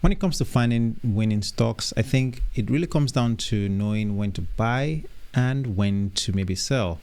When it comes to finding winning stocks, I think it really comes down to knowing when to buy and when to maybe sell.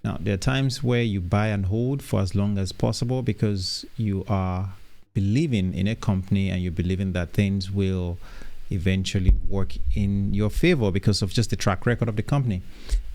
Now, there are times where you buy and hold for as long as possible because you are believing in a company and you believe in that things will eventually work in your favor because of just the track record of the company.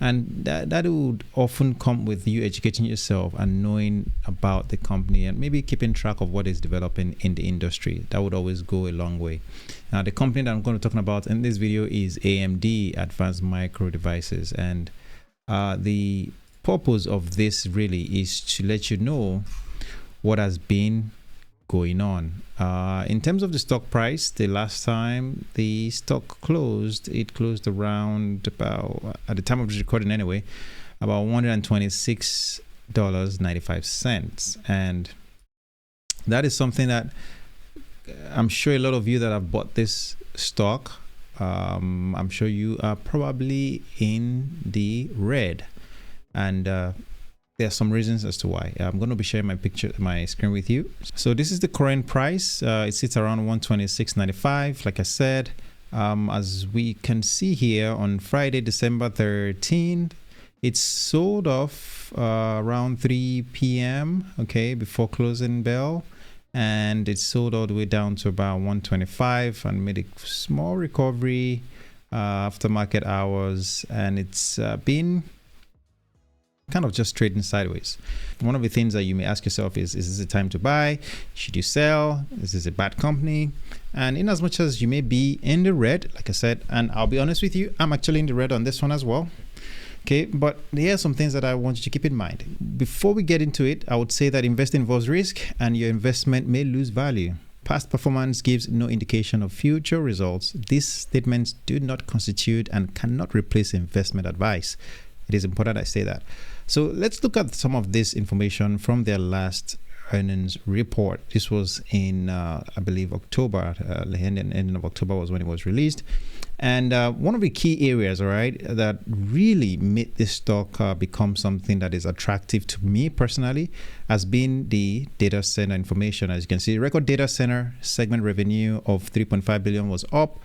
And that would often come with you educating yourself and knowing about the company and maybe keeping track of what is developing in the industry. That would always go a long way. Now, the company that I'm going to be talking about in this video is AMD, Advanced Micro Devices. And the purpose of this really is to let you know what has been going on. In terms of the stock price, the last time the stock closed, it closed around about, at the time of the recording anyway, about $126.95. And that is something that I'm sure a lot of you that have bought this stock, I'm sure you are probably in the red. And there are some reasons as to why. I'm going to be sharing my screen with you. So this is the current price. It sits around $126.95. Like I said, as we can see here on Friday, December 13th, it sold off around 3 p.m. Okay, before closing bell, and it sold all the way down to about 125 and made a small recovery after market hours, and it's been kind of just trading sideways. One of the things that you may ask yourself is this a time to buy? Should you sell? Is this a bad company? And in as much as you may be in the red, like I said, and I'll be honest with you, I'm actually in the red on this one as well. Okay, but here are some things that I want you to keep in mind. Before we get into it, I would say that investing involves risk and your investment may lose value. Past performance gives no indication of future results. These statements do not constitute and cannot replace investment advice. It is important I say that. So let's look at some of this information from their last earnings report. This was in, I believe, October. The ending of October was when it was released. And one of the key areas, all right, that really made this stock become something that is attractive to me personally has been the data center information. As you can see, record data center segment revenue of $3.5 billion was up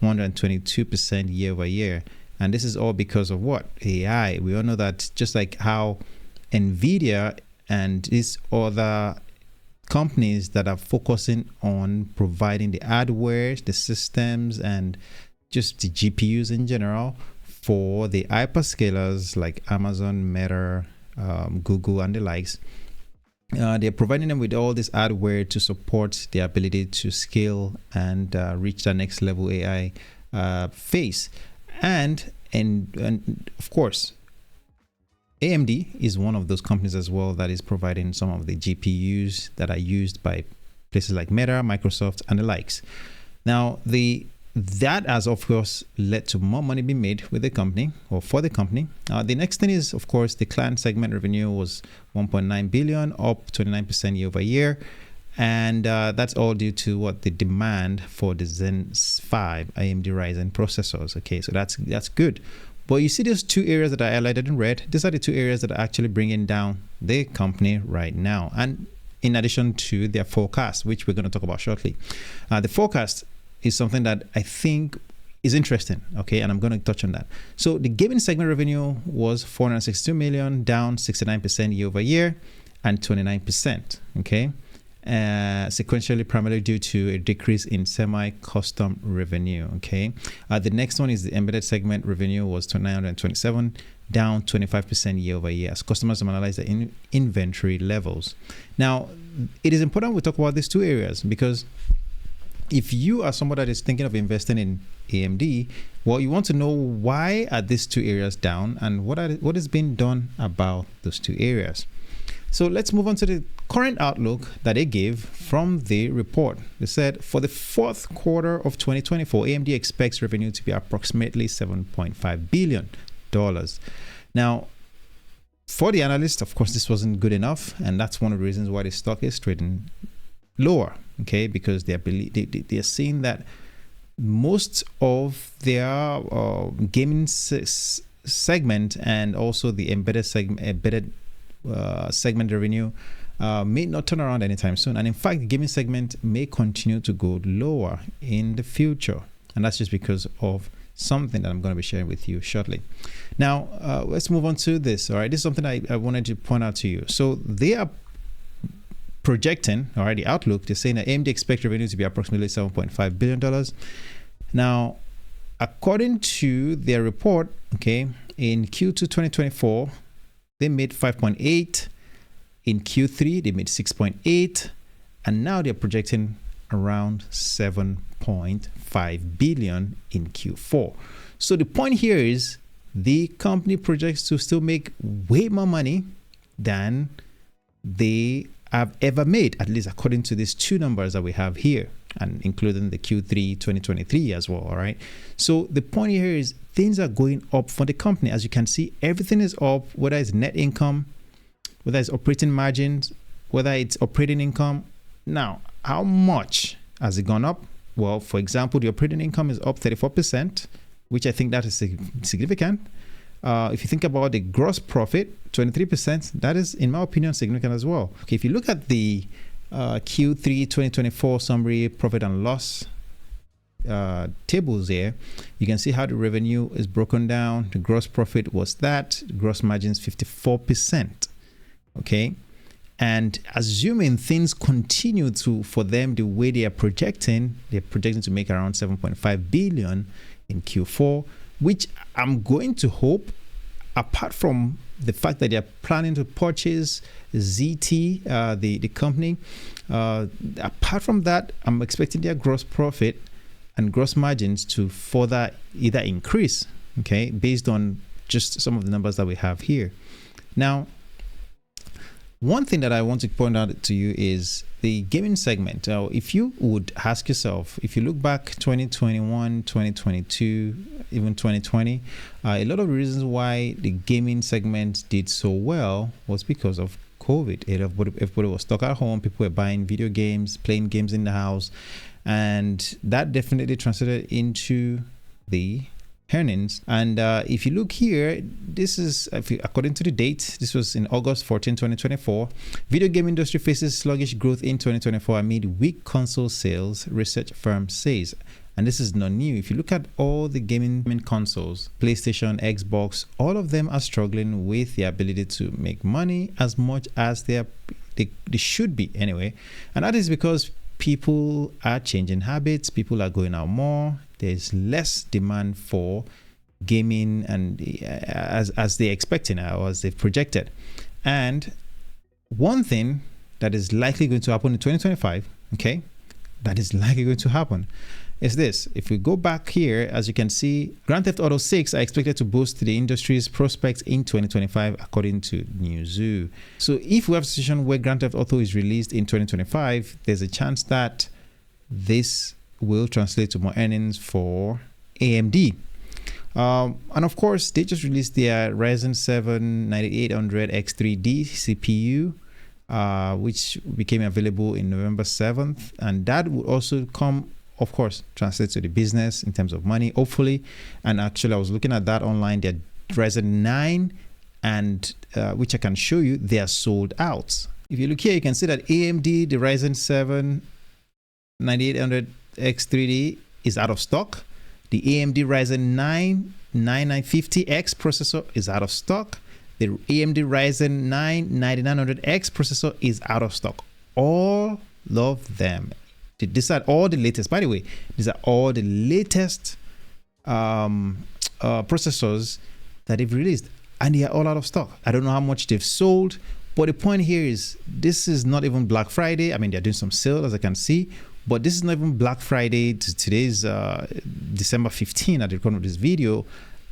122% year over year. And this is all because of what? AI. We all know that just like how NVIDIA and these other companies that are focusing on providing the hardware, the systems, and just the GPUs in general for the hyperscalers like Amazon, Meta, Google, and the likes. They're providing them with all this hardware to support the ability to scale and reach the next level AI phase. And of course, AMD is one of those companies as well that is providing some of the GPUs that are used by places like Meta, Microsoft, and the likes. Now, that has of course led to more money being made with the company or for the company. The next thing is, of course, the client segment revenue was $1.9 billion, up 29% year over year. And that's all due to what the demand for the Zen 5 AMD Ryzen processors. Okay, so that's good. But you see those two areas that I highlighted in red. These are the two areas that are actually bringing down the company right now. And in addition to their forecast, which we're going to talk about shortly. The forecast is something that I think is interesting. Okay, and I'm going to touch on that. So the gaming segment revenue was $462 million, down 69% year over year and 29%. Okay. Sequentially, primarily due to a decrease in semi-custom revenue. Okay, the next one is the embedded segment revenue was $927, down 25% year over year as customers analyze the inventory levels. Now, it is important we talk about these two areas because if you are somebody that is thinking of investing in AMD, well, you want to know why are these two areas down and what is being done about those two areas. So let's move on to the current outlook that they gave from the report. They said for the fourth quarter of 2024, AMD expects revenue to be approximately $7.5 billion. Now, for the analysts, of course, this wasn't good enough. And that's one of the reasons why the stock is trading lower. Okay, because they're seeing that most of their gaming segment and also the embedded segment revenue may not turn around anytime soon. And in fact, the gaming segment may continue to go lower in the future. And that's just because of something that I'm going to be sharing with you shortly. Now, let's move on to this. All right, this is something I wanted to point out to you. So they are projecting, all right, the outlook, they're saying that AMD expects revenue to be approximately $7.5 billion. Now, according to their report, okay, in Q2 2024, they made 5.8. In Q3, they made 6.8. And now they're projecting around 7.5 billion in Q4. So the point here is the company projects to still make way more money than they have ever made, at least according to these two numbers that we have here, and including the Q3 2023 as well. All right. So the point here is things are going up for the company. As you can see, everything is up, whether it's net income, whether it's operating margins, whether it's operating income. Now, how much has it gone up? Well, for example, the operating income is up 34%, which I think that is significant. If you think about the gross profit, 23%, that is, in my opinion, significant as well. Okay, if you look at the Q3 2024 summary profit and loss tables there, you can see how the revenue is broken down. The gross profit was that, the gross margins 54%. Okay, and assuming things continue for them the way they're projecting to make around 7.5 billion in Q4, which I'm going to hope, apart from the fact that they're planning to purchase ZT, the company, apart from that, I'm expecting their gross profit and gross margins to further either increase, okay, based on just some of the numbers that we have here. Now, one thing that I want to point out to you is the gaming segment. Now, if you would ask yourself, if you look back 2021, 2022, even 2020, a lot of the reasons why the gaming segment did so well was because of COVID. Everybody was stuck at home. People were buying video games, playing games in the house, and that definitely translated into the earnings. And if you look here, this is, according to the date, this was in August 14, 2024. Video game industry faces sluggish growth in 2024 amid weak console sales, research firm says. And this is not new. If you look at all the gaming consoles, PlayStation, Xbox, all of them are struggling with the ability to make money as much as they should be anyway. And that is because people are changing habits, people are going out more, there's less demand for gaming and as they're expecting or as they've projected. And one thing that is likely going to happen in 2025, okay, that is likely going to happen is this. If we go back here, as you can see, Grand Theft Auto 6 are expected to boost the industry's prospects in 2025, according to Newzoo. So if we have a situation where Grand Theft Auto is released in 2025, there's a chance that this will translate to more earnings for AMD. And of course, they just released their Ryzen 7 9800 X3D CPU, which became available in November 7th. And that would also come, of course, translate to the business in terms of money, hopefully. And actually, I was looking at that online. They're Ryzen 9, and which I can show you, they are sold out. If you look here, you can see that AMD, the Ryzen 7 9800 X3D is out of stock. The AMD Ryzen 9 9950X processor is out of stock. The AMD Ryzen 9 9900X processor is out of stock. All of them. These are all the latest, by the way, these are all the latest processors that they've released, and they are all out of stock. I don't know how much they've sold, but the point here is this is not even Black Friday. I mean, they're doing some sale, as I can see, but this is not even Black Friday. Today's December 15 at the recording of this video,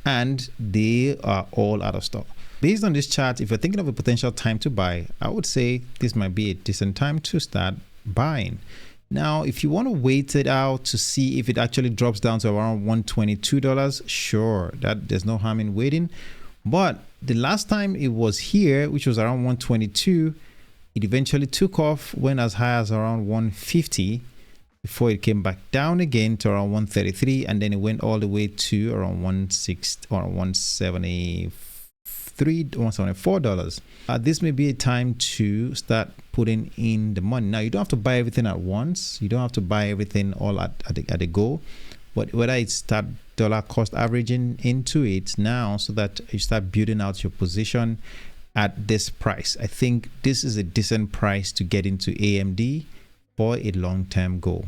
and they are all out of stock. Based on this chart, if you're thinking of a potential time to buy, I would say this might be a decent time to start buying. Now, if you want to wait it out to see if it actually drops down to around $122, sure, that there's no harm in waiting. But the last time it was here, which was around 122, it eventually took off, went as high as around 150 before it came back down again to around 133, and then it went all the way to around 160 or 173, $174. This may be a time to start putting in the money. Now, you don't have to buy everything at once. You don't have to buy everything all at a go. But whether it's start dollar cost averaging into it now so that you start building out your position at this price. I think this is a decent price to get into AMD for a long-term goal.